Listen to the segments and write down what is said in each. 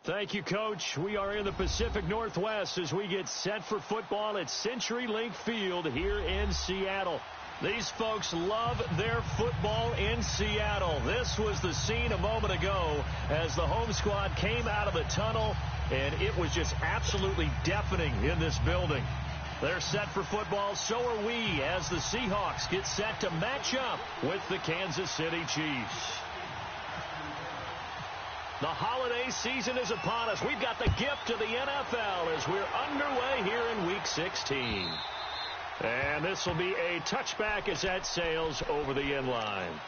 Thank you, Coach. We are in the Pacific Northwest as we get set for football at CenturyLink Field here in Seattle. These folks love their football in Seattle. This was the scene a moment ago as the home squad came out of the tunnel, and it was just absolutely deafening in this building. They're set for football, so are we, as the Seahawks get set to match up with the Kansas City Chiefs. The holiday season is upon us. We've got the gift of the NFL as we're underway here in Week 16. And this will be a touchback as that sails over the end line.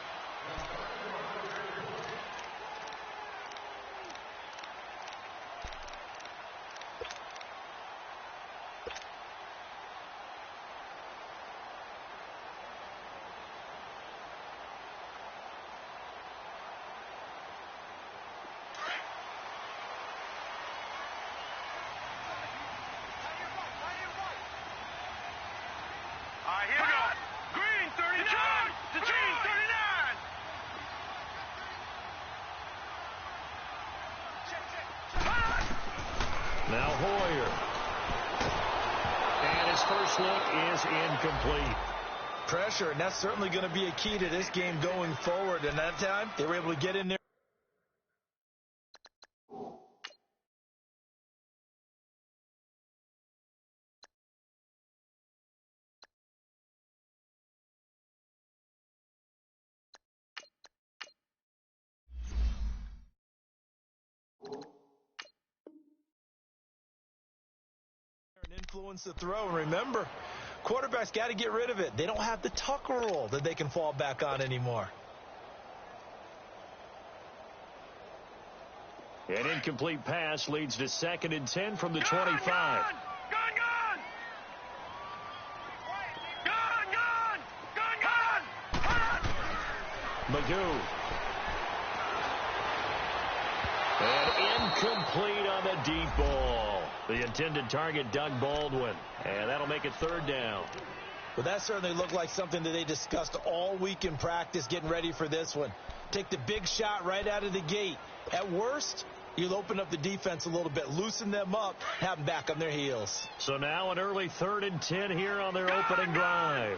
Now Hoyer. And his first look is incomplete. Pressure, and that's certainly going to be a key to this game going forward. And that time, they were able to get in there. Influence the throw. And remember, quarterbacks got to get rid of it. They don't have the tuck rule that they can fall back on anymore. An incomplete pass leads to 2nd and 10 from the 25. Gone! Magoo. And incomplete on the deep ball. The intended target, Doug Baldwin. And that'll make it 3rd down. Well, that certainly looked like something that they discussed all week in practice getting ready for this one. Take the big shot right out of the gate. At worst, you'll open up the defense a little bit, loosen them up, have them back on their heels. So now an early 3rd and 10 here on their opening drive.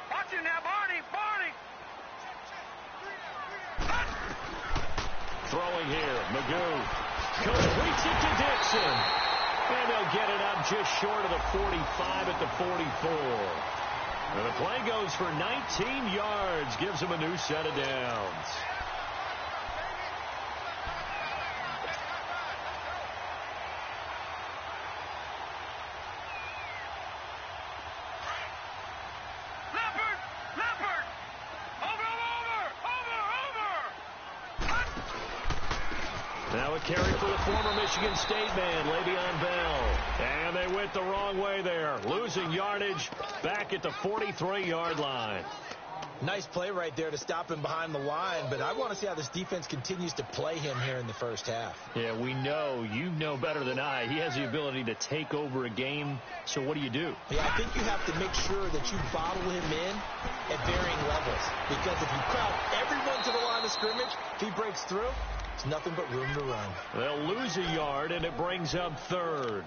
Watch it now, Barney. Throwing here, Magoo. Completes it to Dixon. And they'll get it up just short of the 45 at the 44. And the play goes for 19 yards. Gives them a new set of downs. Now a carry for the former Michigan State man, Le'Veon Bell. And they went the wrong way there. Losing yardage back at the 43-yard line. Nice play right there to stop him behind the line, but I want to see how this defense continues to play him here in the first half. Yeah, we know. You know better than I. He has the ability to take over a game, so what do? Yeah, I think you have to make sure that you bottle him in at varying levels, because if you crowd everyone to the line of scrimmage, if he breaks through, it's nothing but room to run. They'll lose a yard, and it brings up 3rd.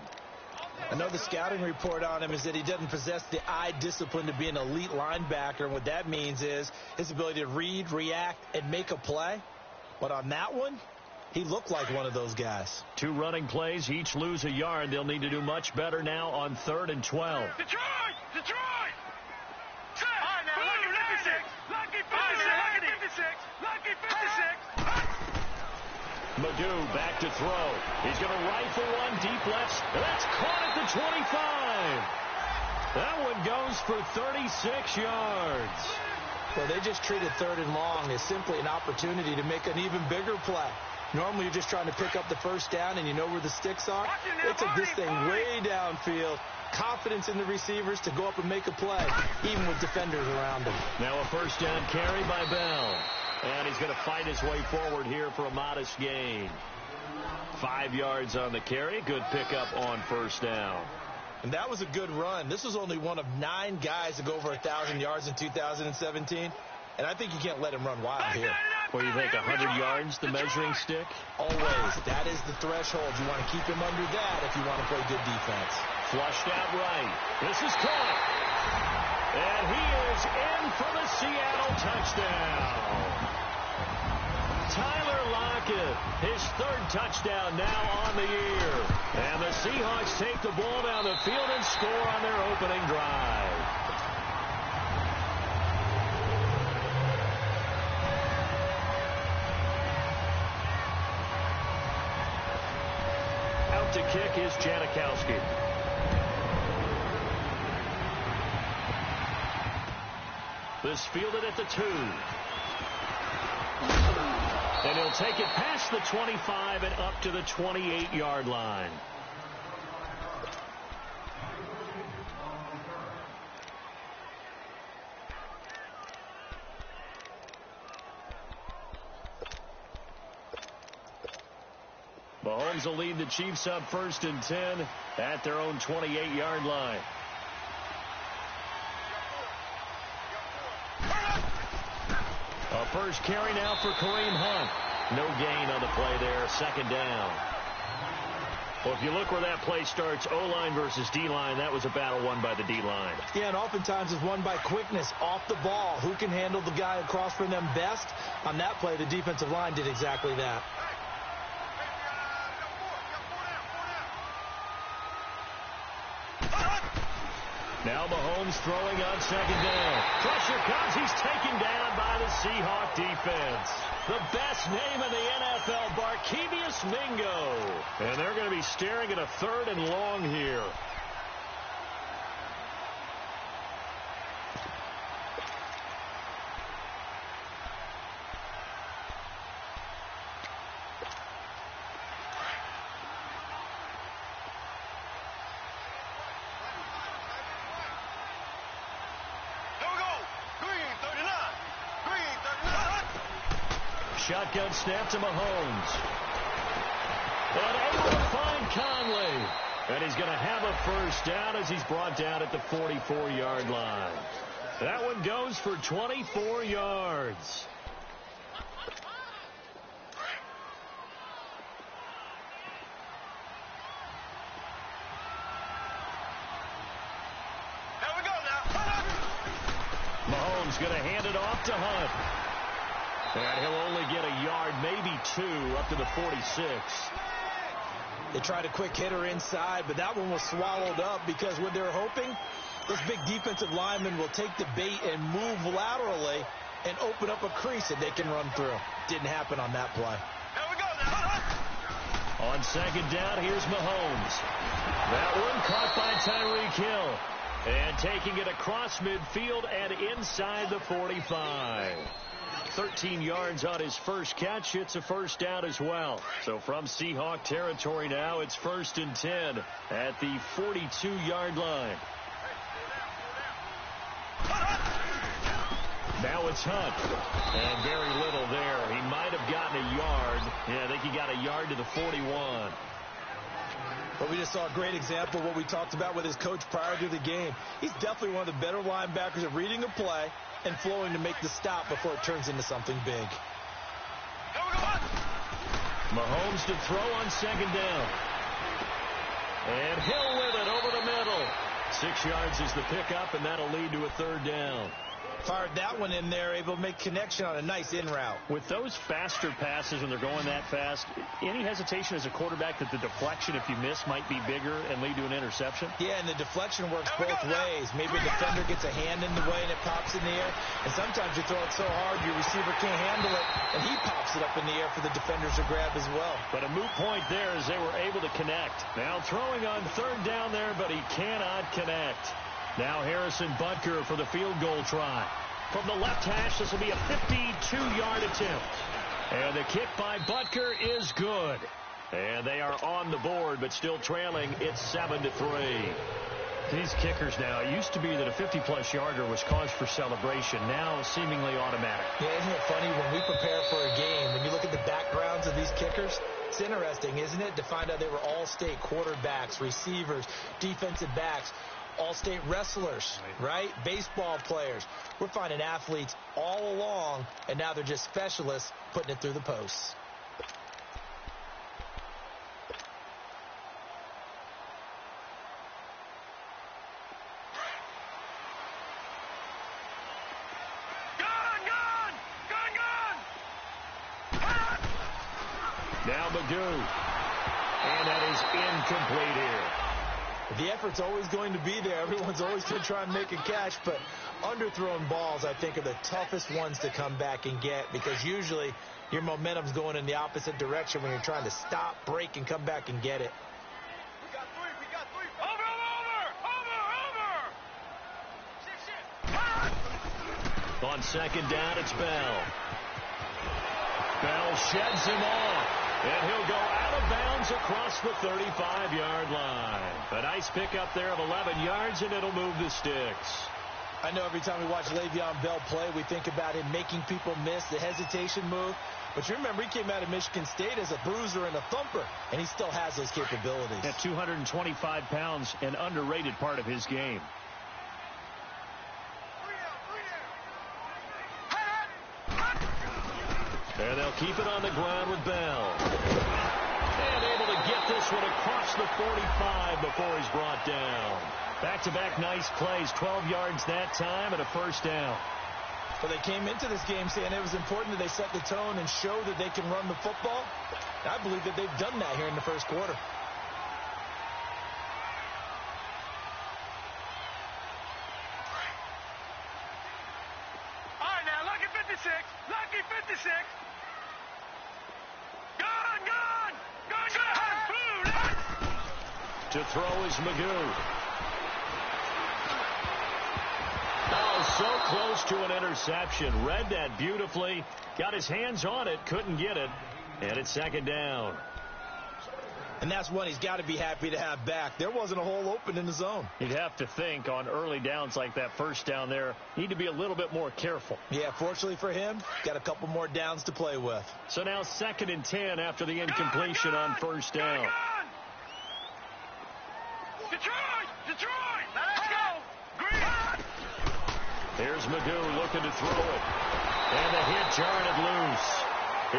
Another scouting report on him is that he doesn't possess the eye discipline to be an elite linebacker. And what that means is his ability to read, react, and make a play. But on that one, he looked like one of those guys. 2 running plays, each lose a yard. They'll need to do much better now on 3rd and 12. Detroit! Set! Lucky 56! Lucky 56! Magoo back to throw. He's going to rifle one deep left. That's caught at the 25. That one goes for 36 yards. Well, they just treated 3rd and long as simply an opportunity to make an even bigger play. Normally, you're just trying to pick up the first down, and you know where the sticks are. They took this thing way downfield. Confidence in the receivers to go up and make a play, even with defenders around them. Now a 1st down carry by Bell. And he's going to fight his way forward here for a modest gain. 5 yards on the carry. Good pickup on 1st down. And that was a good run. This was only one of 9 guys to go over 1,000 yards in 2017. And I think you can't let him run wild here. What do you think, 100 yards, the measuring stick? Always. That is the threshold. You want to keep him under that if you want to play good defense. Flushed out right. This is caught. And he is in for the Seattle touchdown. Tyler Lockett, his third touchdown now on the year. And the Seahawks take the ball down the field and score on their opening drive. Out to kick is Janikowski. This fielded at the 2. And he'll take it past the 25 and up to the 28-yard line. Mahomes will lead the Chiefs up 1st and 10 at their own 28-yard line. A first carry now for Kareem Hunt. No gain on the play there. 2nd down. Well, if you look where that play starts, O-line versus D-line, that was a battle won by the D-line. Yeah, and oftentimes it's won by quickness off the ball. Who can handle the guy across from them best? On that play, the defensive line did exactly that. Now Mahomes throwing on 2nd down. Pressure comes. He's taken down by the Seahawk defense. The best name in the NFL, Barkevious Mingo. And they're going to be staring at a 3rd and long here. Shotgun snap to Mahomes. And able to find Conley. And he's going to have a first down as he's brought down at the 44-yard line. That one goes for 24 yards. Here we go now. Mahomes going to hand it off to Hunt. And he'll only get a yard, maybe 2, up to the 46. They tried a quick hitter inside, but that one was swallowed up because what they're hoping, this big defensive lineman will take the bait and move laterally and open up a crease that they can run through. Didn't happen on that play. Here we go now. On 2nd down, here's Mahomes. That one caught by Tyreek Hill. And taking it across midfield and inside the 45. 13 yards on his first catch. It's a first down as well. So from Seahawk territory now, it's 1st and 10 at the 42-yard line. Now it's Hunt. And very little there. He might have gotten a yard. Yeah, I think he got a yard to the 41. But we just saw a great example of what we talked about with his coach prior to the game. He's definitely one of the better linebackers at reading a play and flowing to make the stop before it turns into something big. Mahomes to throw on 2nd down. And Hill with it over the middle. 6 yards is the pickup, and that'll lead to a 3rd down. Fired that one in there, able to make connection on a nice in route. With those faster passes when they're going that fast, any hesitation as a quarterback that the deflection, if you miss, might be bigger and lead to an interception? Yeah, and the deflection works both ways. Maybe a defender gets a hand in the way and it pops in the air. And sometimes you throw it so hard your receiver can't handle it, and he pops it up in the air for the defenders to grab as well. But a moot point there as they were able to connect. Now throwing on 3rd down there, but he cannot connect. Now Harrison Butker for the field goal try. From the left hash, this will be a 52-yard attempt. And the kick by Butker is good. And they are on the board, but still trailing. It's 7-3. These kickers now, it used to be that a 50-plus yarder was cause for celebration. Now seemingly automatic. Yeah, isn't it funny when we prepare for a game, when you look at the backgrounds of these kickers, it's interesting, isn't it, to find out they were all-state quarterbacks, receivers, defensive backs. all-state wrestlers, right? Baseball players. We're finding athletes all along, and now they're just specialists putting it through the posts. Now Magoo. And that is incomplete here. The effort's always going to be there. Everyone's always going to try and make a catch, but underthrown balls, I think, are the toughest ones to come back and get because usually your momentum's going in the opposite direction when you're trying to stop, break, and come back and get it. We got three. Over. On second down, it's Bell. Bell sheds him off. And he'll go out of bounds across the 35-yard line. A nice pickup there of 11 yards, and it'll move the sticks. I know every time we watch Le'Veon Bell play, we think about him making people miss the hesitation move. But you remember, he came out of Michigan State as a bruiser and a thumper, and he still has those capabilities. At 225 pounds, an underrated part of his game. And they'll keep it on the ground with Bell. And able to get this one across the 45 before he's brought down. Back-to-back nice plays, 12 yards that time and a first down. Well, they came into this game saying it was important that they set the tone and show that they can run the football. I believe that they've done that here in the first quarter. All right, now, lucky 56. Lucky 56. To throw is Magoo. Oh, so close to an interception. Read that beautifully. Got his hands on it. Couldn't get it. And it's second down. And that's one he's got to be happy to have back. There wasn't a hole open in the zone. You'd have to think on early downs like that first down there, need to be a little bit more careful. Yeah, fortunately for him, got a couple more downs to play with. So now 2nd and 10 after the incompletion on first down. Detroit! Let's go! Green! Here's Magoo looking to throw it. And the hit jarred it loose.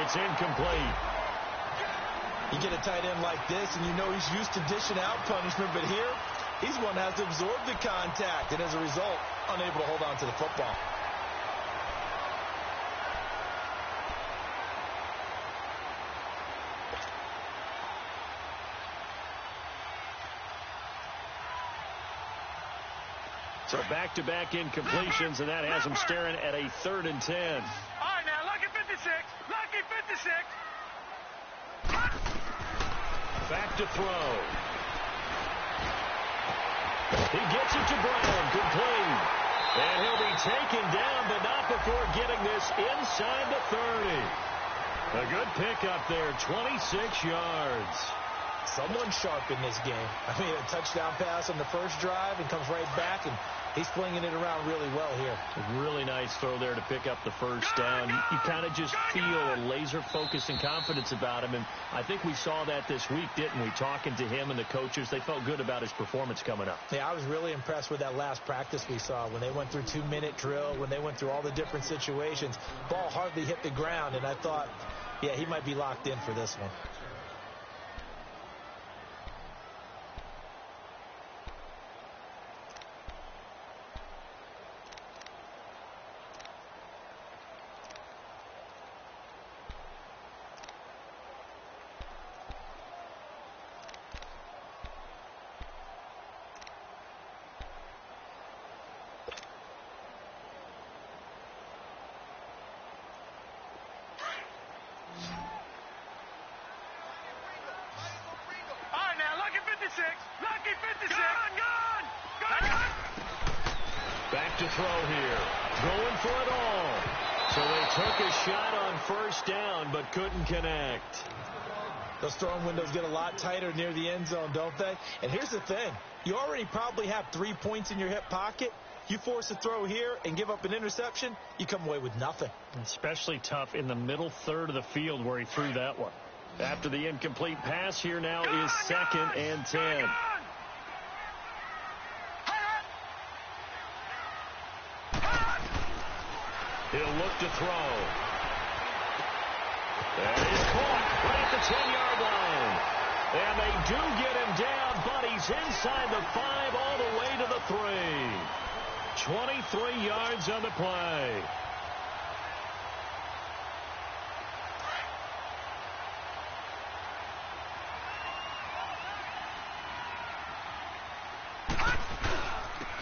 It's incomplete. You get a tight end like this, and you know he's used to dishing out punishment, but here, he's one that has to absorb the contact, and as a result, unable to hold on to the football. So back-to-back incompletions, and that has him staring at a 3rd and 10. All right, now, lucky 56. Lucky 56. Back to throw. He gets it to Brown, complete. And he'll be taken down, but not before getting this inside the 30. A good pickup there, 26 yards. Someone sharp in this game. I mean, a touchdown pass on the first drive and comes right back, and he's flinging it around really well here. A really nice throw there to pick up the first down. You kind of just feel a laser focus and confidence about him, and I think we saw that this week, didn't we? Talking to him and the coaches, they felt good about his performance coming up. Yeah, I was really impressed with that last practice we saw when they went through 2-minute drill, when they went through all the different situations. Ball hardly hit the ground, and I thought, yeah, he might be locked in for this one. Back to throw here. Going for it all. So they took a shot on first down, but couldn't connect. Those throwing windows get a lot tighter near the end zone, don't they? And here's the thing. You already probably have 3 points in your hip pocket. You force a throw here and give up an interception, you come away with nothing. Especially tough in the middle third of the field where he threw that one. After the incomplete pass, here now is 2nd and 10. He'll look to throw. And he's caught right at the 10-yard line. And they do get him down, but he's inside the 5 all the way to the 3. 23 yards on the play.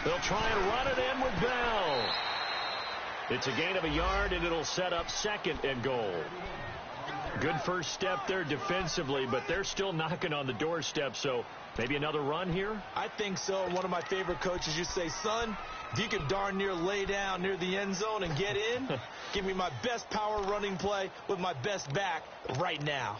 They'll try and run it in with Bell. It's a gain of a yard, and it'll set up 2nd and goal. Good first step there defensively, but they're still knocking on the doorstep, so maybe another run here? I think so. One of my favorite coaches used to say, son, if you can darn near lay down near the end zone and get in, give me my best power running play with my best back right now.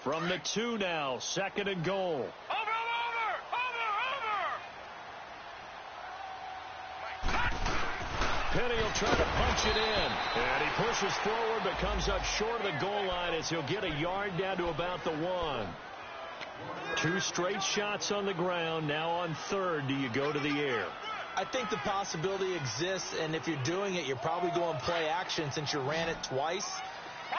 From the 2 now, 2nd and goal. Over. Penny will try to punch it in. And he pushes forward but comes up short of the goal line as he'll get a yard down to about the 1. 2 straight shots on the ground. Now on 3rd, do you go to the air? I think the possibility exists, and if you're doing it, you're probably going play action since you ran it twice.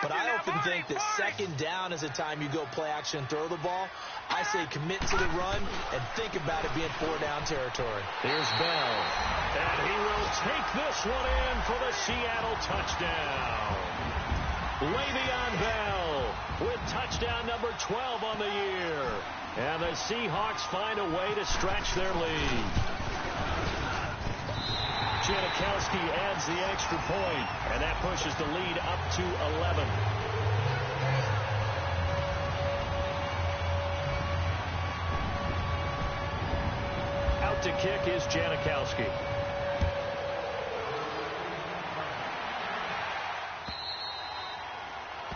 But I often think that 2nd down is a time you go play action and throw the ball. I say commit to the run and think about it being 4-down territory. Here's Bell. And he will take this one in for the Seattle touchdown. Le'Veon Bell with touchdown number 12 on the year. And the Seahawks find a way to stretch their lead. Janikowski adds the extra point, and that pushes the lead up to 11. Out to kick is Janikowski.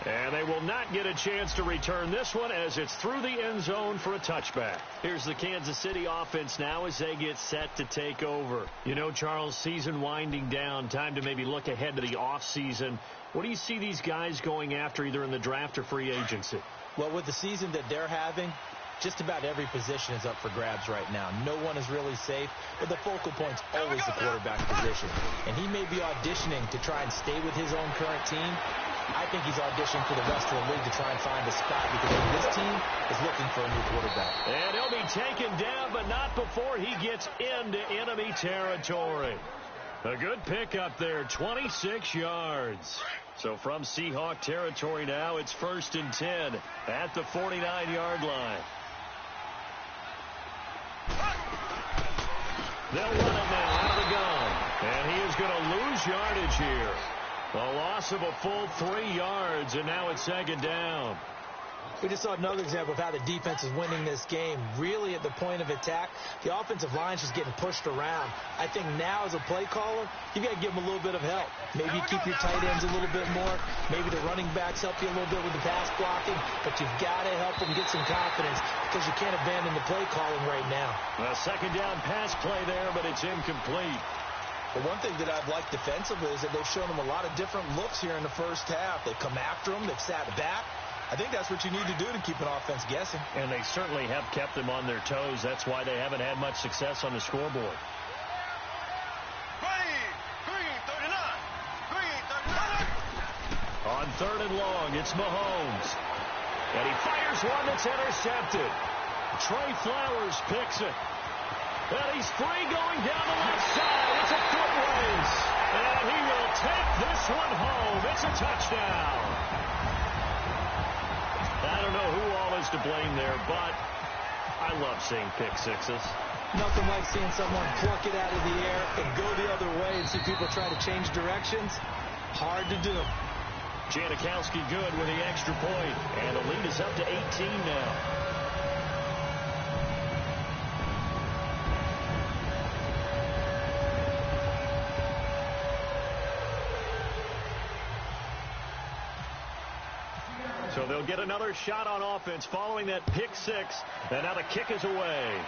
And they will not get a chance to return this one as it's through the end zone for a touchback. Here's the Kansas City offense now as they get set to take over. You know, Charles, season winding down, time to maybe look ahead to the offseason. What do you see these guys going after either in the draft or free agency? Well, with the season that they're having, just about every position is up for grabs right now. No one is really safe, but the focal point's always the quarterback position. And he may be auditioning to try and stay with his own current team. I think he's auditioning for the rest of the league to try and find a spot because this team is looking for a new quarterback. And he'll be taken down, but not before he gets into enemy territory. A good pickup there, 26 yards. So from Seahawk territory now, it's 1st and 10 at the 49-yard line. They'll run it now out of the gun. And he is going to lose yardage here. A loss of a full 3 yards, and now it's 2nd down. We just saw another example of how the defense is winning this game. Really at the point of attack, the offensive line's just getting pushed around. I think now as a play caller, you've got to give them a little bit of help. Maybe you keep your tight ends a little bit more. Maybe the running backs help you a little bit with the pass blocking. But you've got to help them get some confidence because you can't abandon the play calling right now. A 2nd down pass play there, but it's incomplete. But one thing that I've liked defensively is that they've shown them a lot of different looks here in the first half. They've come after them. They've sat back. I think that's what you need to do to keep an offense guessing. And they certainly have kept them on their toes. That's why they haven't had much success on the scoreboard. Green 39. On 3rd and long, it's Mahomes. And he fires one that's intercepted. Trey Flowers picks it. And he's free going down the left side. It's a foot race. And he will take this one home. It's a touchdown. I don't know who all is to blame there, but I love seeing pick sixes. Nothing like seeing someone pluck it out of the air and go the other way and see people try to change directions. Hard to do. Janikowski good with the extra point. And the lead is up to 18 now. So they'll get another shot on offense following that pick six. And now the kick is away.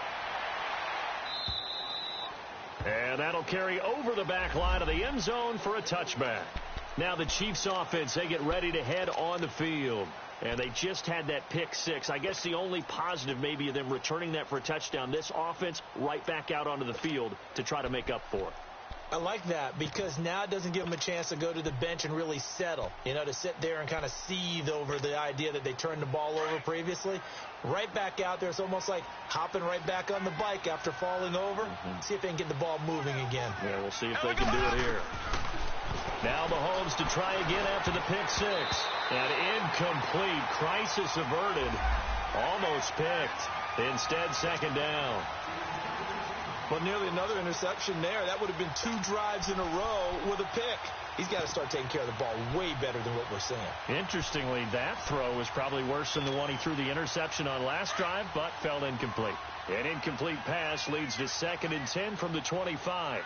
And that'll carry over the back line of the end zone for a touchback. Now the Chiefs offense, they get ready to head on the field. And they just had that pick six. I guess the only positive maybe of them returning that for a touchdown. This offense right back out onto the field to try to make up for it. I like that because now it doesn't give them a chance to go to the bench and really settle, to sit there and kind of seethe over the idea that they turned the ball over previously. Right back out there. It's almost like hopping right back on the bike after falling over. See if they can get the ball moving again. Yeah, we'll see if they can do it here. Now Mahomes to try again after the pick six. And incomplete. Crisis averted. Almost picked. Instead, second down. Well, nearly another interception there. That would have been 2 drives in a row with a pick. He's got to start taking care of the ball way better than what we're seeing. Interestingly, that throw was probably worse than the one he threw the interception on last drive, but fell incomplete. An incomplete pass leads to 2nd and 10 from the 25.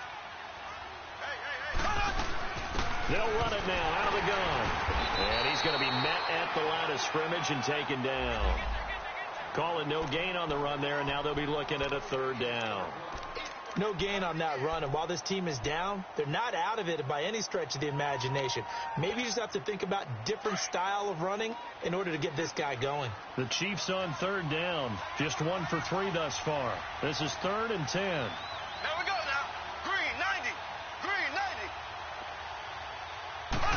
They'll run it now out of the gun. And he's going to be met at the line of scrimmage and taken down. Calling no gain on the run there, and now they'll be looking at a 3rd down. No gain on that run, and while this team is down, they're not out of it by any stretch of the imagination. Maybe you just have to think about different style of running in order to get this guy going. The Chiefs on 3rd down, just 1 for 3 thus far. This is 3rd and 10. Here we go now. Green 90. Green 90.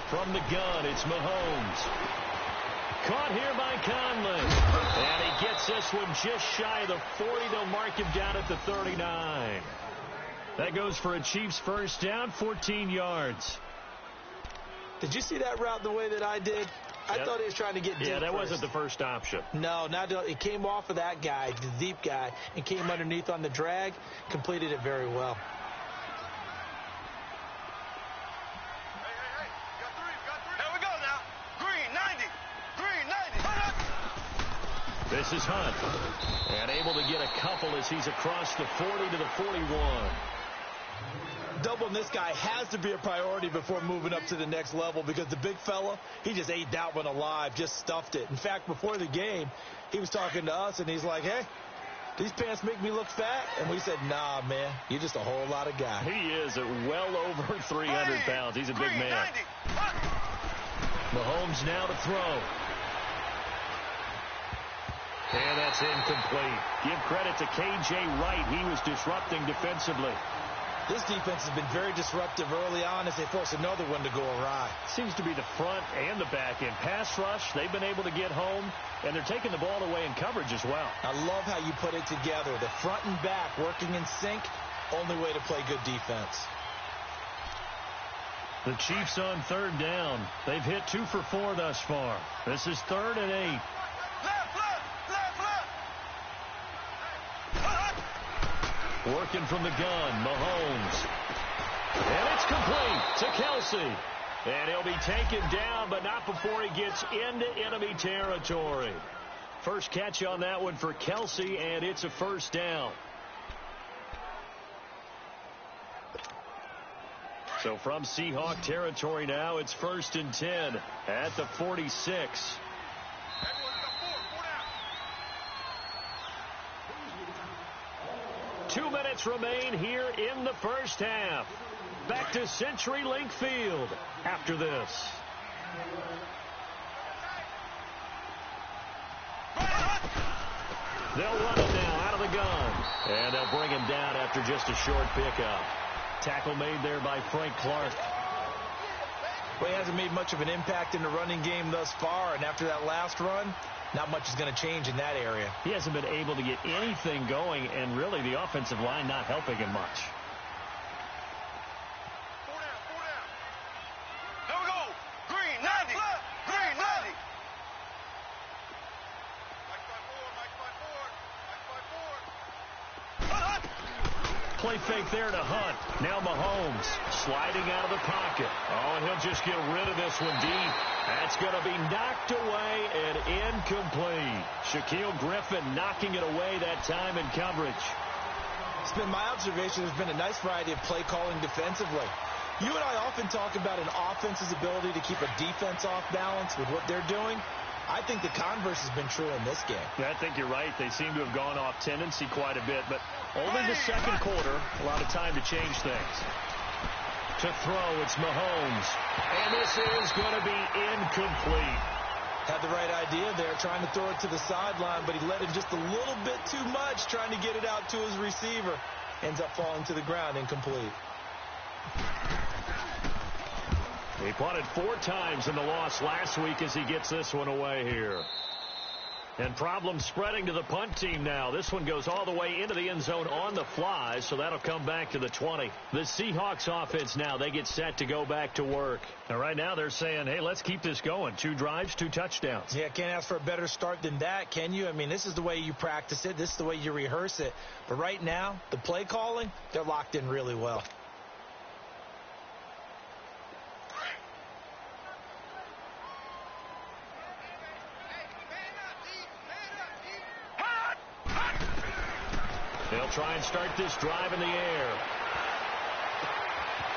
From the gun, it's Mahomes. Caught here by Conley. And he gets this one just shy of the 40. They'll mark him down at the 39. That goes for a Chiefs first down, 14 yards. Did you see that route the way that I did? I thought he was trying to get deep. Yeah, that wasn't the first option. No, it came off of that guy, the deep guy, and came underneath on the drag. Completed it very well. This is Hunt, and able to get a couple as he's across the 40 to the 41. Doubling this guy has to be a priority before moving up to the next level because the big fella, he just ate that one alive, just stuffed it. In fact, before the game, he was talking to us, and he's like, hey, these pants make me look fat? And we said, nah, man, you're just a whole lot of guy. He is at well over 300 pounds. He's a big man. Mahomes now to throw. And that's incomplete. Give credit to K.J. Wright. He was disrupting defensively. This defense has been very disruptive early on as they force another one to go awry. Seems to be the front and the back end. Pass rush, they've been able to get home, and they're taking the ball away in coverage as well. I love how you put it together. The front and back working in sync, only way to play good defense. The Chiefs on 3rd down. They've hit 2 for 4 thus far. This is 3rd and 8. Working from the gun, Mahomes. And it's complete to Kelsey. And he'll be taken down, but not before he gets into enemy territory. First catch on that one for Kelsey, and it's a first down. So from Seahawk territory now, it's 1st and 10 at the 46. 2 minutes remain here in the first half. Back to CenturyLink Field after this. They'll run it now out of the gun. And they'll bring him down after just a short pickup. Tackle made there by Frank Clark. Well, he hasn't made much of an impact in the running game thus far, and after that last run, not much is going to change in that area. He hasn't been able to get anything going, and really the offensive line not helping him much. Here we go. Green 90. Green 90. Play fake there to Hunt. Now Mahomes sliding out of the pocket. Oh, and he'll just get rid of this one deep. That's going to be knocked away and incomplete. Shaquille Griffin knocking it away that time in coverage. It's been my observation there's been a nice variety of play calling defensively. You and I often talk about an offense's ability to keep a defense off balance with what they're doing. I think the converse has been true in this game. I think you're right. They seem to have gone off tendency quite a bit, but only the second quarter, a lot of time to change things. To throw, it's Mahomes. And this is going to be incomplete. Had the right idea there, trying to throw it to the sideline, but he let it just a little bit too much, trying to get it out to his receiver. Ends up falling to the ground, incomplete. He punted 4 times in the loss last week as he gets this one away here. And problems spreading to the punt team now. This one goes all the way into the end zone on the fly, so that'll come back to the 20. The Seahawks offense now, they get set to go back to work. And right now they're saying, hey, let's keep this going. 2 drives, 2 touchdowns. Yeah, can't ask for a better start than that, can you? I mean, this is the way you practice it. This is the way you rehearse it. But right now, the play calling, they're locked in really well. They'll try and start this drive in the air.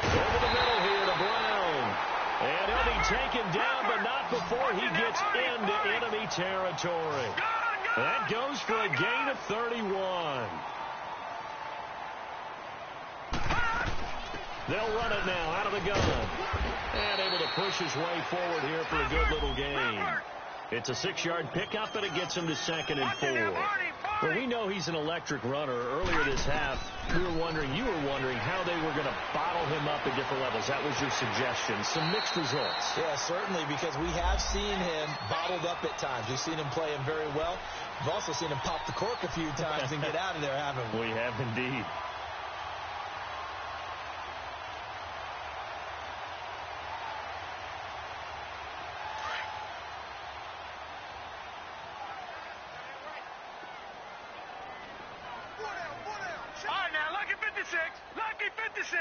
Over the middle here to Brown. And he'll be taken down, but not before he gets into enemy territory. That goes for a gain of 31. They'll run it now out of the gun. And able to push his way forward here for a good little gain. It's a 6-yard pickup, and it gets him to 2nd and 4. Well, we know he's an electric runner. Earlier this half, you were wondering how they were going to bottle him up at different levels. That was your suggestion. Some mixed results. Yeah, certainly, because we have seen him bottled up at times. We've seen him play him very well. We've also seen him pop the cork a few times and get out of there, haven't we? We have indeed. Lucky 56.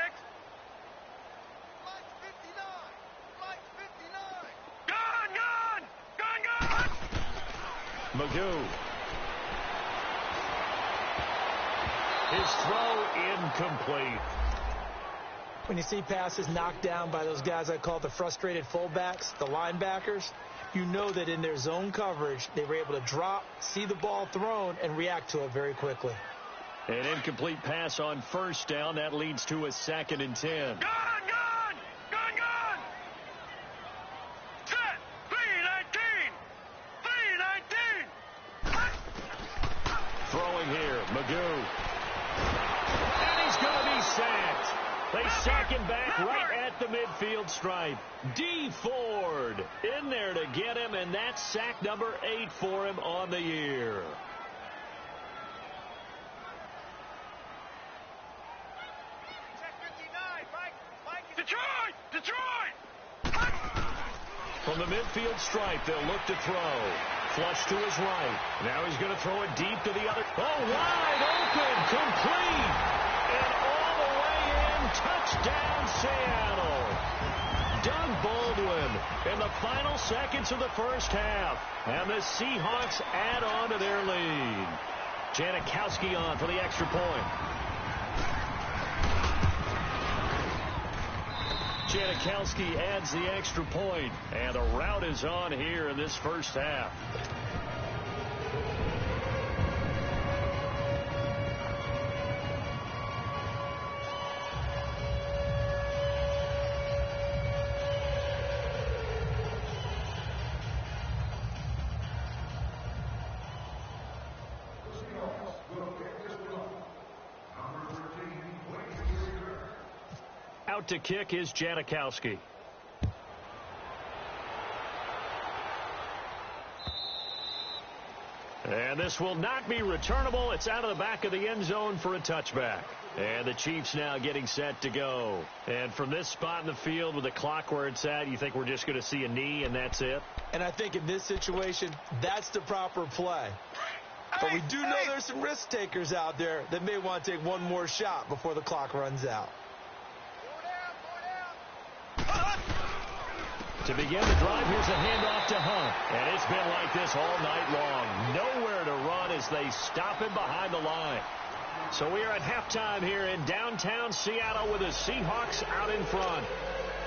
Gun. Magoo. His throw incomplete. When you see passes knocked down by those guys I call the frustrated fullbacks, the linebackers, you know that in their zone coverage, they were able to drop, see the ball thrown, and react to it very quickly. An incomplete pass on 1st down. That leads to a 2nd and 10. Gun. Set. 3-19. Throwing here, Magoo. And he's going to be sacked. They sack him back right at the midfield stripe. D. Ford in there to get him, and that's sack number 8 for him on the year. Detroit! From the midfield stripe, they'll look to throw. Flush to his right. Now he's going to throw it deep to the other. Oh, wide open, complete. And all the way in, touchdown Seattle. Doug Baldwin in the final seconds of the first half. And the Seahawks add on to their lead. Janikowski on for the extra point. Janikowski adds the extra point, and the rout is on here in this first half. Out to kick is Janikowski. And this will not be returnable. It's out of the back of the end zone for a touchback. And the Chiefs now getting set to go. And from this spot in the field with the clock where it's at, you think we're just going to see a knee and that's it? And I think in this situation, that's the proper play. But we do know there's some risk takers out there that may want to take one more shot before the clock runs out. To begin the drive, here's a handoff to Hunt. And it's been like this all night long. Nowhere to run as they stop him behind the line. So we are at halftime here in downtown Seattle with the Seahawks out in front.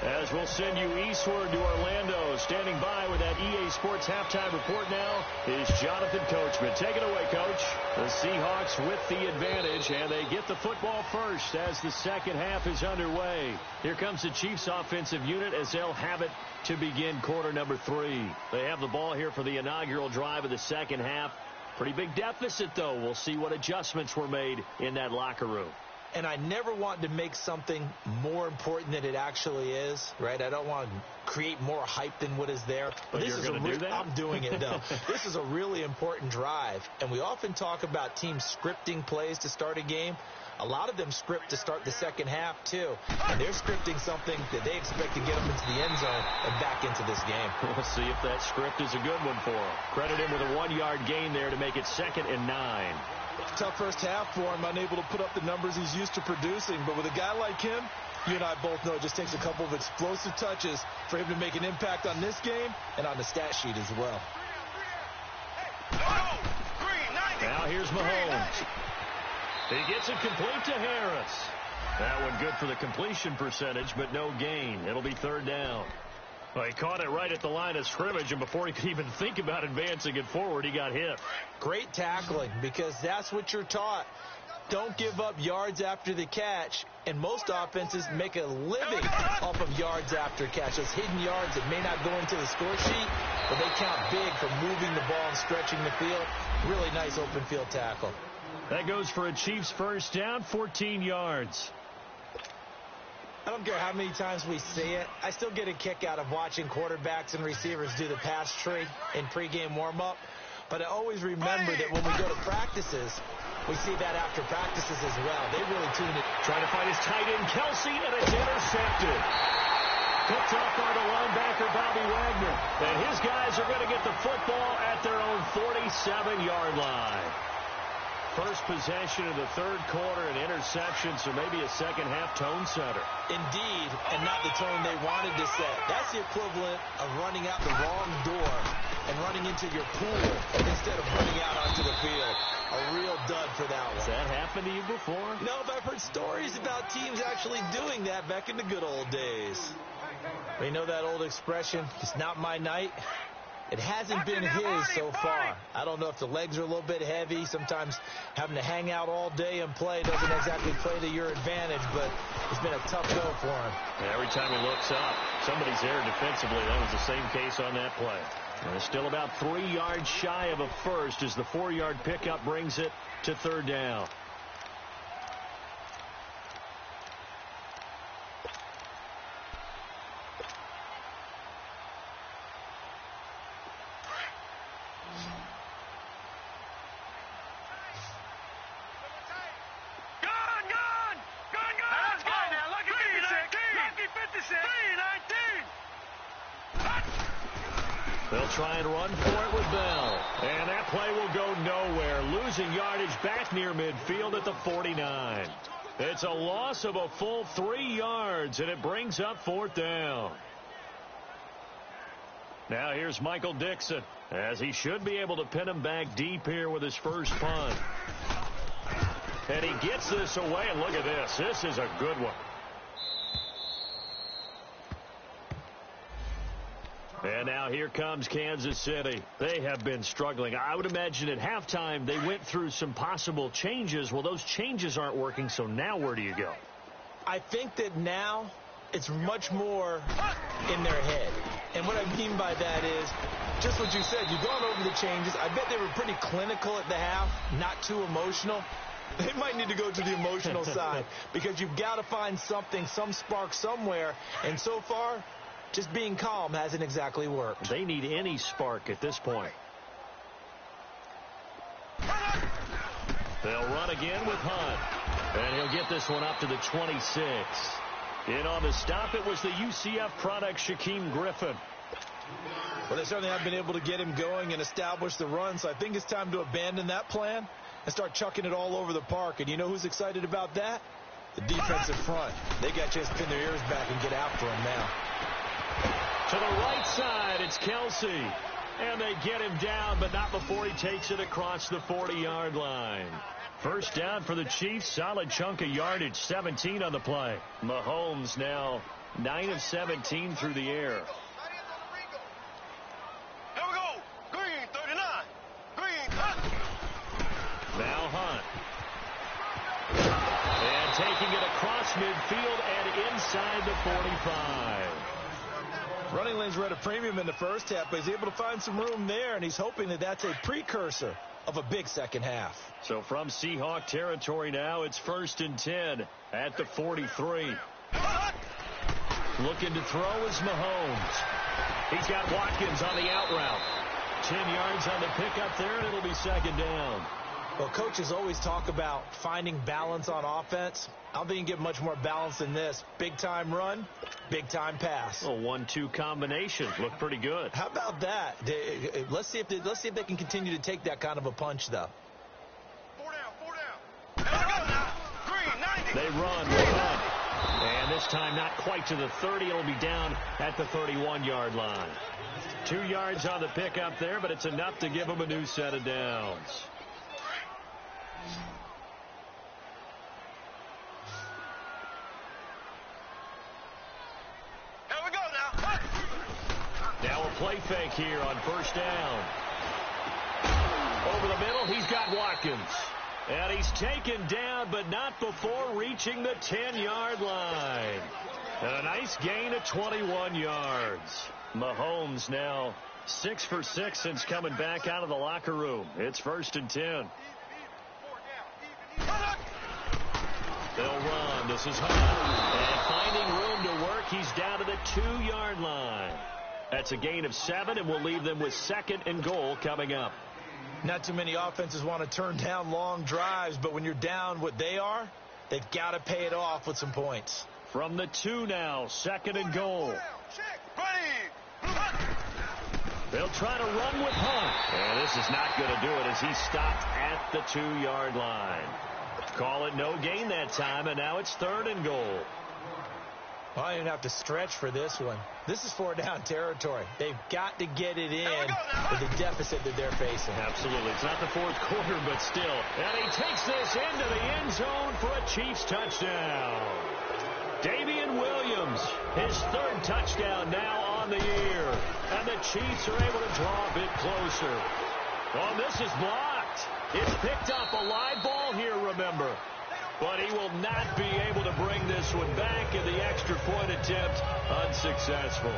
As we'll send you eastward to Orlando. Standing by with that EA Sports halftime report now is Jonathan Coachman. Take it away, Coach. The Seahawks with the advantage, and they get the football first as the second half is underway. Here comes the Chiefs offensive unit as they'll have it to begin quarter number 3. They have the ball here for the inaugural drive of the second half. Pretty big deficit, though. We'll see what adjustments were made in that locker room. And I never want to make something more important than it actually is, right? I don't want to create more hype than what is there. But this you're going to do that? I'm doing it, though. This is a really important drive. And we often talk about teams scripting plays to start a game. A lot of them script to start the second half, too. And they're scripting something that they expect to get them into the end zone and back into this game. We'll see if that script is a good one for them. Credit him with a 1-yard gain there to make it 2nd and 9. Tough first half for him, unable to put up the numbers he's used to producing. But with a guy like him, you and I both know it just takes a couple of explosive touches for him to make an impact on this game and on the stat sheet as well. Now here's Mahomes. He gets it complete to Harris. That one good for the completion percentage, but no gain. It'll be 3rd down. Well, he caught it right at the line of scrimmage, and before he could even think about advancing it forward, he got hit. Great tackling, because that's what you're taught. Don't give up yards after the catch, and most offenses make a living off of yards after catch. Those hidden yards that may not go into the score sheet, but they count big for moving the ball and stretching the field. Really nice open field tackle. That goes for a Chiefs first down, 14 yards. I don't care how many times we see it. I still get a kick out of watching quarterbacks and receivers do the pass tree in pregame warm-up. But I always remember that when we go to practices, we see that after practices as well. They really tune it. Trying to find his tight end, Kelsey, and it's intercepted. Picked off by the linebacker, Bobby Wagner. And his guys are going to get the football at their own 47-yard line. First possession of the third quarter, an interception, so maybe a second-half tone setter. Indeed, and not the tone they wanted to set. That's the equivalent of running out the wrong door and running into your pool instead of running out onto the field. A real dud for that one. Has that happened to you before? No, but I've heard stories about teams actually doing that back in the good old days. We know that old expression, it's not my night. It hasn't been his so far. I don't know if the legs are a little bit heavy. Sometimes having to hang out all day and play doesn't exactly play to your advantage, but it's been a tough go for him. Every time he looks up, somebody's there defensively. That was the same case on that play. And it's still about 3 yards shy of a first as the 4-yard pickup brings it to 3rd down. They'll try and run for it with Bell. And that play will go nowhere. Losing yardage back near midfield at the 49. It's a loss of a full 3 yards, and it brings up 4th down. Now here's Michael Dixon, as he should be able to pin him back deep here with his first punt. And he gets this away, and look at this. This is a good one. And now here comes Kansas City. They have been struggling. I would imagine at halftime they went through some possible changes. Well, those changes aren't working, so now where do you go? I think that now it's much more in their head. And what I mean by that is just what you said. You've gone over the changes. I bet they were pretty clinical at the half, not too emotional. They might need to go to the emotional side because you've got to find something, some spark somewhere. And so far, just being calm hasn't exactly worked. They need any spark at this point. They'll run again with Hunt. And he'll get this one up to the 26. In on the stop, it was the UCF product, Shaquem Griffin. Well, they certainly have been able to get him going and establish the run, so I think it's time to abandon that plan and start chucking it all over the park. And you know who's excited about that? The defensive front. They got a chance to pin their ears back and get after him now. To the right side, it's Kelsey. And they get him down, but not before he takes it across the 40-yard line. First down for the Chiefs. Solid chunk of yardage, 17 on the play. Mahomes now 9 of 17 through the air. Here we go. Green, 39. Green, cut. Now Hunt. And taking it across midfield and inside the 45. Running lanes were at a premium in the first half, but he's able to find some room there, and he's hoping that that's a precursor of a big second half. So from Seahawk territory now, it's 1st and 10 at the 43. Looking to throw is Mahomes. He's got Watkins on the out route. 10 yards on the pickup there, and it'll be 2nd down. Well, coaches always talk about finding balance on offense. I don't think you can get much more balance than this. Big-time run, big-time pass. A 1-2 combination. Looked pretty good. How about that? Let's see if they can continue to take that kind of a punch, though. 4 down, 4 down. Here we go now. Green, 90. They run with Hunt. And this time not quite to the 30. It'll be down at the 31-yard line. 2 yards on the pickup there, but it's enough to give them a new set of downs. Here we go now. Now a play fake here on 1st down. Over the middle, he's got Watkins. And he's taken down, but not before reaching the 10-yard line. And a nice gain of 21 yards. Mahomes now 6 for 6 since coming back out of the locker room. It's 1st and 10. They'll run. This is Hunt. And finding room to work, he's down to the 2-yard line. That's a gain of 7, and we'll leave them with 2nd and goal coming up. Not too many offenses want to turn down long drives, but when you're down what they are, they've got to pay it off with some points. From the 2 now, 2nd and goal. They'll try to run with Hunt. And this is not going to do it as he stopped at the 2-yard line. Call it no gain that time, and now it's 3rd and goal. Well, I didn't have to stretch for this one. This is 4-down territory. They've got to get it in with the deficit that they're facing. Absolutely. It's not the 4th quarter, but still. And he takes this into the end zone for a Chiefs touchdown. Damian Williams, his 3rd touchdown now on the year. And the Chiefs are able to draw a bit closer. Oh, this is blocked. It's picked up a live ball here, remember. But he will not be able to bring this one back, and the extra point attempt unsuccessful.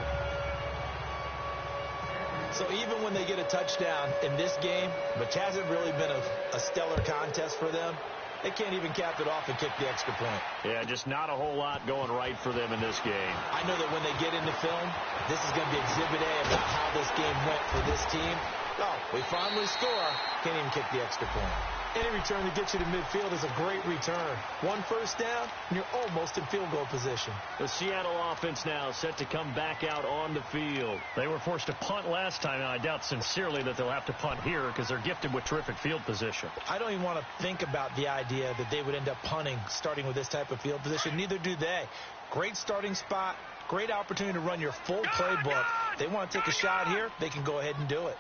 So even when they get a touchdown in this game, which hasn't really been a stellar contest for them, they can't even cap it off and kick the extra point. Yeah, just not a whole lot going right for them in this game. I know that when they get into film, this is going to be Exhibit A about how this game went for this team. Oh, we finally score. Can't even kick the extra point. Any return that gets you to midfield is a great return. 1 first down, and you're almost in field goal position. The Seattle offense now set to come back out on the field. They were forced to punt last time, and I doubt sincerely that they'll have to punt here because they're gifted with terrific field position. I don't even want to think about the idea that they would end up punting starting with this type of field position. Neither do they. Great starting spot, great opportunity to run your full playbook. They want to take a shot here, they can go ahead and do it.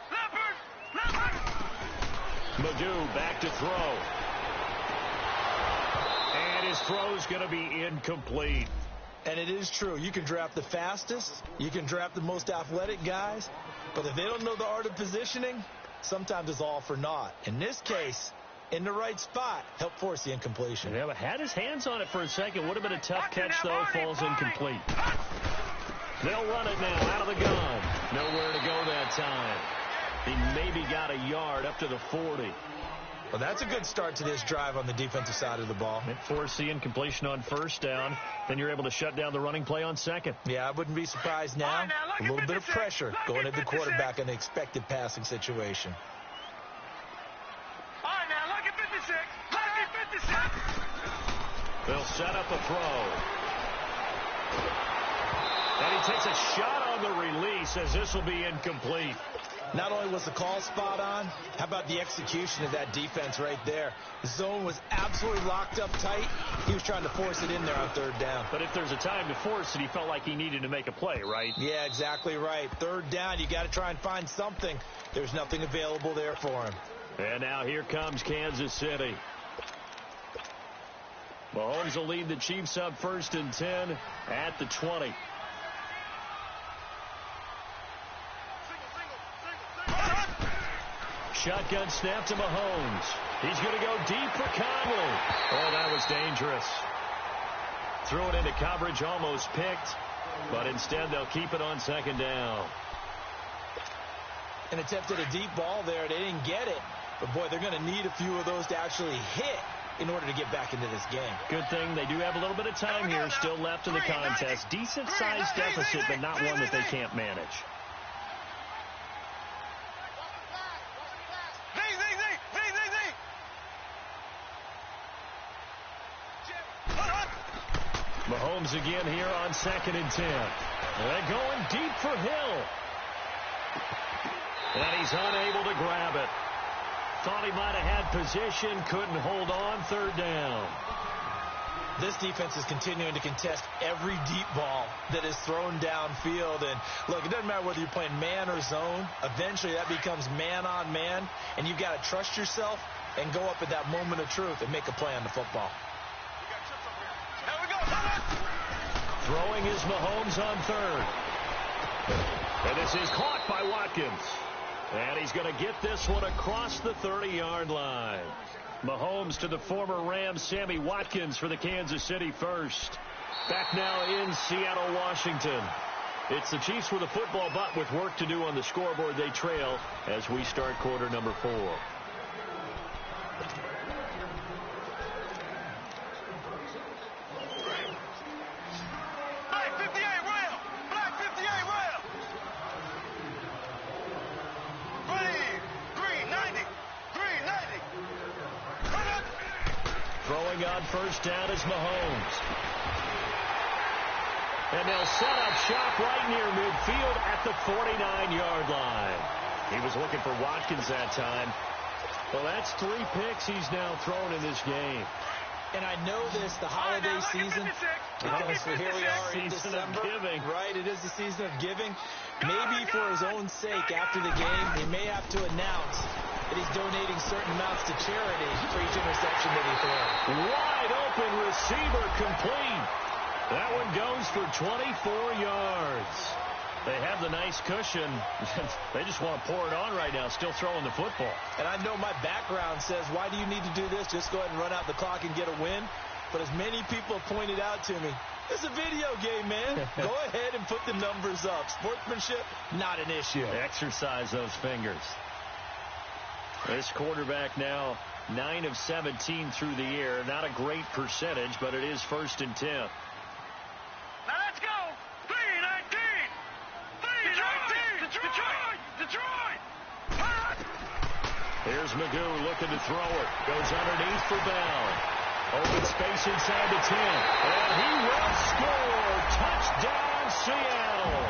Magoo back to throw. And his throw's going to be incomplete. And it is true. You can draft the fastest. You can draft the most athletic guys. But if they don't know the art of positioning, sometimes it's all for naught. In this case, in the right spot, help force the incompletion. Yeah, but had his hands on it for a second. Would have been a tough catch, though. Falls incomplete. They'll run it now out of the gun. Nowhere to go that time. He maybe got a yard up to the 40. Well, that's a good start to this drive on the defensive side of the ball. It forced the incompletion on 1st down. Then you're able to shut down the running play on 2nd. Yeah, I wouldn't be surprised now. A little bit of pressure going at the quarterback in the expected passing situation. All right, now, look at 56. Look at 56. They'll set up a throw. And he takes a shot on the release as this will be incomplete. Not only was the call spot on, how about the execution of that defense right there? The zone was absolutely locked up tight. He was trying to force it in there on 3rd down. But if there's a time to force it, he felt like he needed to make a play, right? Yeah, exactly right. 3rd down, you got to try and find something. There's nothing available there for him. And now here comes Kansas City. Mahomes will lead the Chiefs up 1st and 10 at the 20. Shotgun snap to Mahomes. He's going to go deep for Conley. Oh, that was dangerous. Threw it into coverage, almost picked, but instead they'll keep it on 2nd down. And attempted a deep ball there. They didn't get it. But, boy, they're going to need a few of those to actually hit in order to get back into this game. Good thing they do have a little bit of time here still left in the contest. Decent-sized deficit, but not one that they can't manage. Mahomes again here on 2nd and 10. They're going deep for Hill. And he's unable to grab it. Thought he might have had position, couldn't hold on. 3rd down. This defense is continuing to contest every deep ball that is thrown downfield. And, look, it doesn't matter whether you're playing man or zone. Eventually that becomes man-on-man, and you've got to trust yourself and go up at that moment of truth and make a play on the football. Throwing is Mahomes on 3rd. And this is caught by Watkins. And he's going to get this one across the 30-yard line. Mahomes to the former Rams, Sammy Watkins for the Kansas City first. Back now in Seattle, Washington. It's the Chiefs with a football, but with work to do on the scoreboard. They trail as we start quarter number 4. Throwing on 1st down is Mahomes. And they'll set up shop right near midfield at the 49-yard line. He was looking for Watkins that time. Well, that's 3 picks he's now thrown in this game. And I know this, the holiday season, because here we are in December. Right, it is the season of giving. Maybe for his own sake, after the game, he may have to announce that he's donating certain amounts to charity for each interception that he throws. Wide open receiver complete. That one goes for 24 yards. They have the nice cushion. They just want to pour it on right now, still throwing the football. And I know my background says, why do you need to do this? Just go ahead and run out the clock and get a win. But as many people have pointed out to me, it's a video game, man. Go ahead and put the numbers up. Sportsmanship, not an issue. Exercise those fingers. This quarterback now 9 of 17 through the air. Not a great percentage, but it is 1st and 10. Now let's go. 3-19. Detroit. Here's Magoo looking to throw it. Goes underneath for Bell. Open space inside the 10. And he will score. Touchdown, Seattle.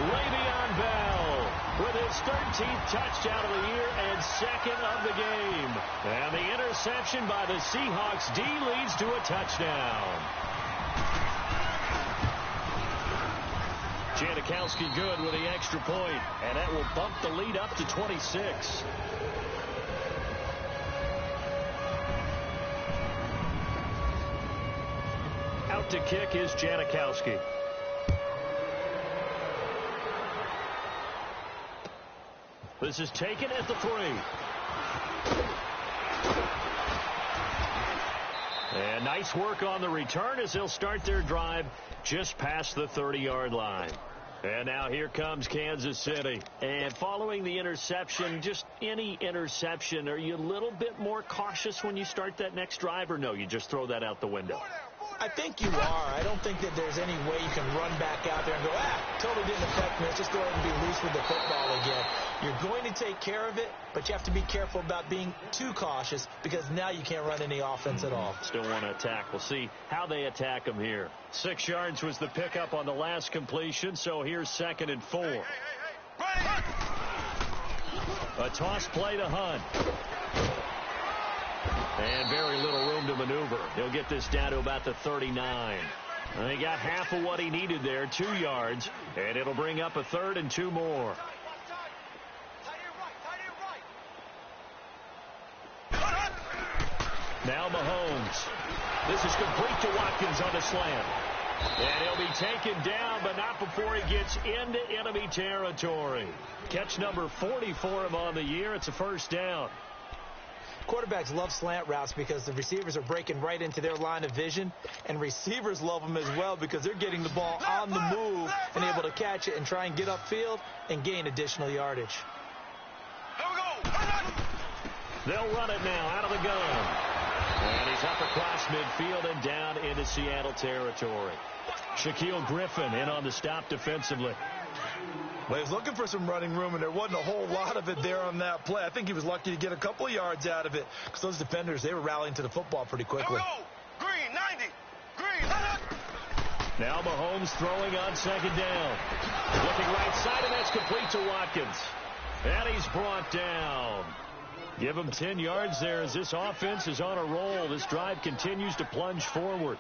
Le'Veon Bell with his 13th touchdown of the year and 2nd of the game. And the interception by the Seahawks D leads to a touchdown. Janikowski good with the extra point, and that will bump the lead up to 26. Out to kick is Janikowski. This is taken at the 3. And nice work on the return as they'll start their drive just past the 30-yard line. And now here comes Kansas City. And following the interception, just any interception, are you a little bit more cautious when you start that next drive, or no, you just throw that out the window? I think you are. I don't think that there's any way you can run back out there and go, totally didn't affect me. Let's just go ahead and be loose with the football again. You're going to take care of it, but you have to be careful about being too cautious because now you can't run any offense at all. Still want to attack. We'll see how they attack them here. 6 yards was the pickup on the last completion, so here's 2nd and 4. A toss play to Hunt. And very little room to maneuver. He'll get this down to about the 39. And he got half of what he needed there, 2 yards, and it'll bring up a 3rd and 2 more. Now Mahomes. This is complete to Watkins on the slant. And he'll be taken down, but not before he gets into enemy territory. Catch number 40 for him on the year. It's a first down. Quarterbacks love slant routes because the receivers are breaking right into their line of vision, and receivers love them as well because they're getting the ball on the move and able to catch it and try and get upfield and gain additional yardage. Here we go. They'll run it now out of the gun. And he's up across midfield and down into Seattle territory. Shaquille Griffin in on the stop defensively. Well, he was looking for some running room, and there wasn't a whole lot of it there on that play. I think he was lucky to get a couple of yards out of it because those defenders, they were rallying to the football pretty quickly. Here we go. Green, 90. Green, now Mahomes throwing on second down. Looking right side, and that's complete to Watkins. And he's brought down. Give him 10 yards there as this offense is on a roll. This drive continues to plunge forward.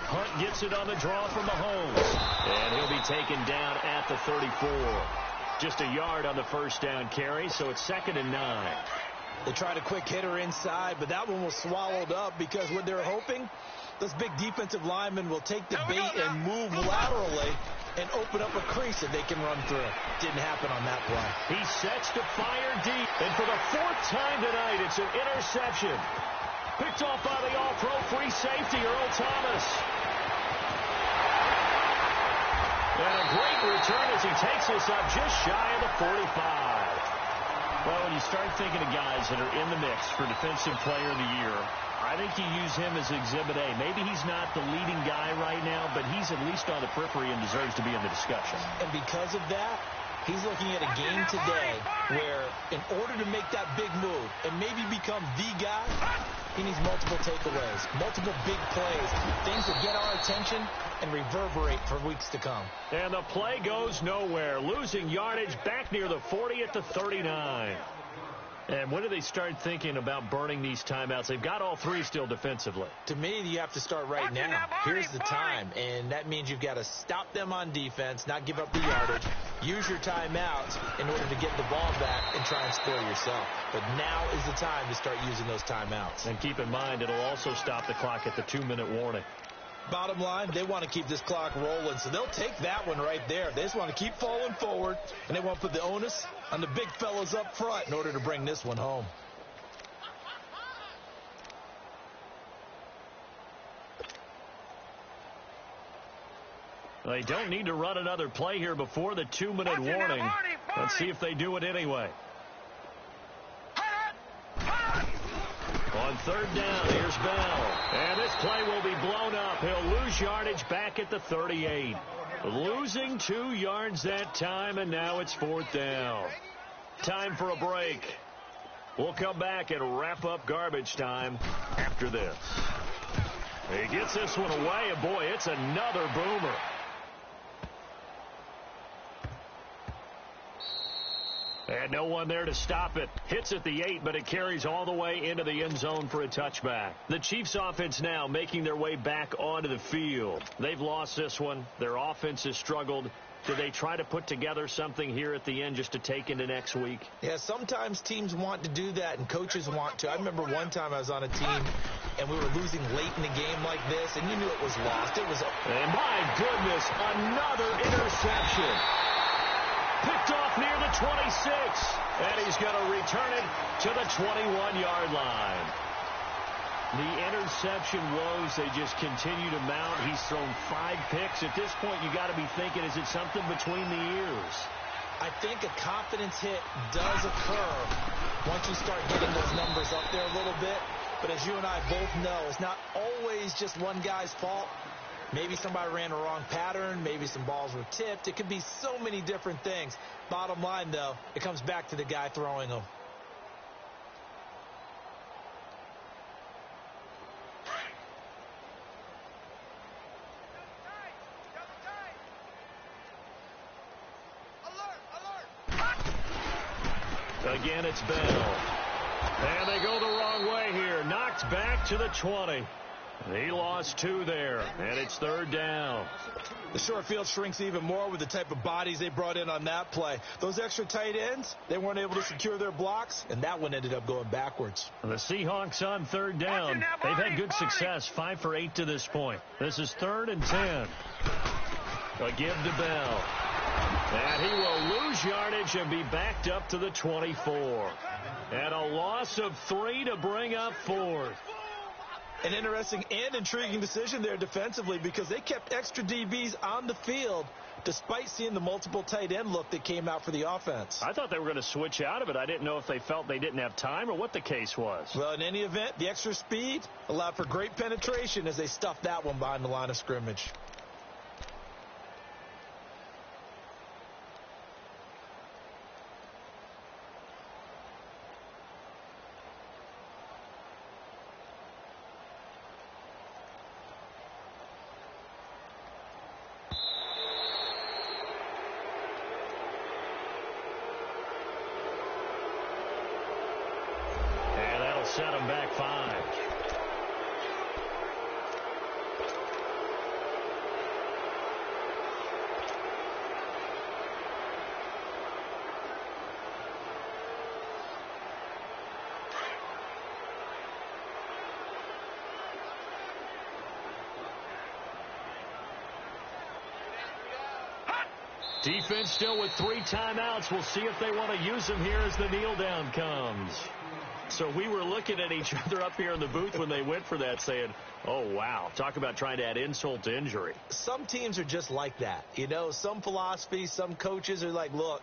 Hunt gets it on the draw from Mahomes. And he'll be taken down at the 34. Just a yard on the first down carry, so it's 2nd and 9. They tried a quick hitter inside, but that one was swallowed up because what they're hoping, those big defensive linemen will take the bait and move laterally and open up a crease that they can run through. Didn't happen on that play. He sets to fire deep, and for the 4th time tonight, it's an interception. Picked off by the all-pro free safety, Earl Thomas. And a great return as he takes us up just shy of the 45. Well, when you start thinking of guys that are in the mix for Defensive Player of the Year, I think you use him as Exhibit A. Maybe he's not the leading guy right now, but he's at least on the periphery and deserves to be in the discussion. And because of that, he's looking at a game today where in order to make that big move and maybe become the guy, he needs multiple takeaways, multiple big plays, things that get our attention and reverberate for weeks to come. And the play goes nowhere, losing yardage back near the 40 at the 39. And when do they start thinking about burning these timeouts? They've got all 3 still defensively. To me, you have to start right now. Here's the time, and that means you've got to stop them on defense, not give up the yardage, use your timeouts in order to get the ball back and try and score yourself. But now is the time to start using those timeouts. And keep in mind, it'll also stop the clock at the 2-minute warning. Bottom line, they want to keep this clock rolling, so they'll take that one right there. They just want to keep falling forward, and they want to put the onus on the big fellas up front in order to bring this one home. They don't need to run another play here before the 2-minute warning. Let's see if they do it anyway. On 3rd down, here's Bell. And this play will be blown up. He'll lose yardage back at the 38. Losing 2 yards that time, and now it's 4th down. Time for a break. We'll come back and wrap up garbage time after this. He gets this one away, and boy, it's another boomer. And no one there to stop it. Hits at the 8, but it carries all the way into the end zone for a touchback. The Chiefs offense now making their way back onto the field. They've lost this one. Their offense has struggled. Do they try to put together something here at the end just to take into next week? Yeah, sometimes teams want to do that and coaches want to. I remember one time I was on a team and we were losing late in the game like this, and you knew it was lost. It was. And my goodness, another interception. Picked off near the 26, and he's going to return it to the 21-yard line. The interception woes, they just continue to mount. He's thrown 5 picks. At this point, you got to be thinking, is it something between the ears? I think a confidence hit does occur once you start getting those numbers up there a little bit. But as you and I both know, it's not always just one guy's fault. Maybe somebody ran a wrong pattern. Maybe some balls were tipped. It could be so many different things. Bottom line, though, it comes back to the guy throwing them. Again, it's Bell. And they go the wrong way here. Knocked back to the 20. He lost 2 there, and it's 3rd down. The short field shrinks even more with the type of bodies they brought in on that play. Those extra tight ends, they weren't able to secure their blocks, and that one ended up going backwards. The Seahawks on 3rd down. They've had good success, 5 for 8 to this point. This is 3rd and 10. A give to Bell. And he will lose yardage and be backed up to the 24. And a loss of 3 to bring up 4th. An interesting and intriguing decision there defensively because they kept extra DBs on the field despite seeing the multiple tight end look that came out for the offense. I thought they were going to switch out of it. I didn't know if they felt they didn't have time or what the case was. Well, in any event, the extra speed allowed for great penetration as they stuffed that one behind the line of scrimmage. Set him back 5. Defense still with 3 timeouts. We'll see if they want to use them here as the kneel down comes. So we were looking at each other up here in the booth when they went for that saying, oh, wow, talk about trying to add insult to injury. Some teams are just like that. You know, some philosophies, some coaches are like, look,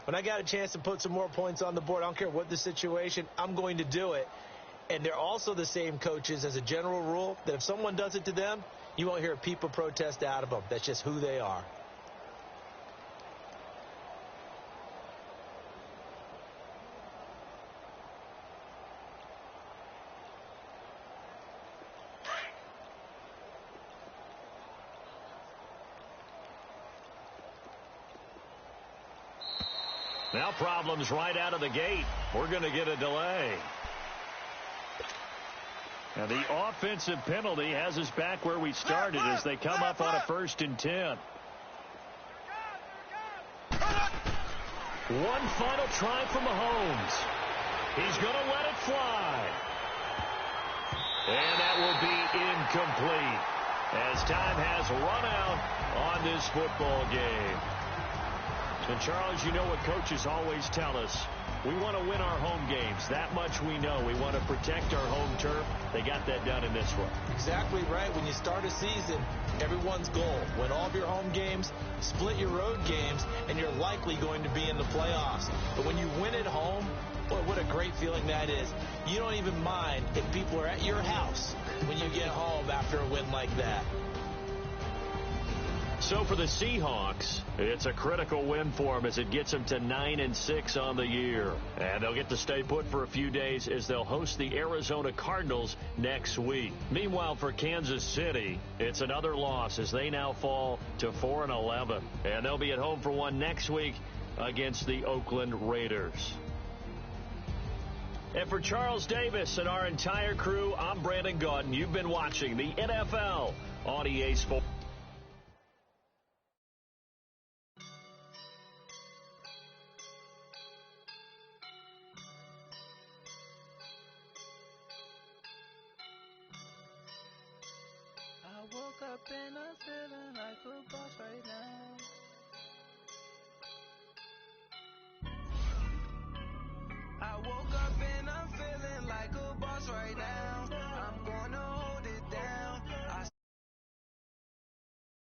when I got a chance to put some more points on the board, I don't care what the situation, I'm going to do it. And they're also the same coaches as a general rule that if someone does it to them, you won't hear a peep of protest out of them. That's just who they are. Now problems right out of the gate. We're going to get a delay. And the offensive penalty has us back where we started as they come up on a 1st and 10. One final try from Mahomes. He's going to let it fly. And that will be incomplete as time has run out on this football game. And, Charles, you know what coaches always tell us. We want to win our home games. That much we know. We want to protect our home turf. They got that done in this one. Exactly right. When you start a season, everyone's goal, win all of your home games, split your road games, and you're likely going to be in the playoffs. But when you win at home, boy, what a great feeling that is. You don't even mind if people are at your house when you get home after a win like that. So for the Seahawks, it's a critical win for them as it gets them to 9-6 on the year. And they'll get to stay put for a few days as they'll host the Arizona Cardinals next week. Meanwhile, for Kansas City, it's another loss as they now fall to 4-11. And they'll be at home for one next week against the Oakland Raiders. And for Charles Davis and our entire crew, I'm Brandon Gaudin. You've been watching the NFL on EA Sports. I woke up and I'm feeling like a boss right now.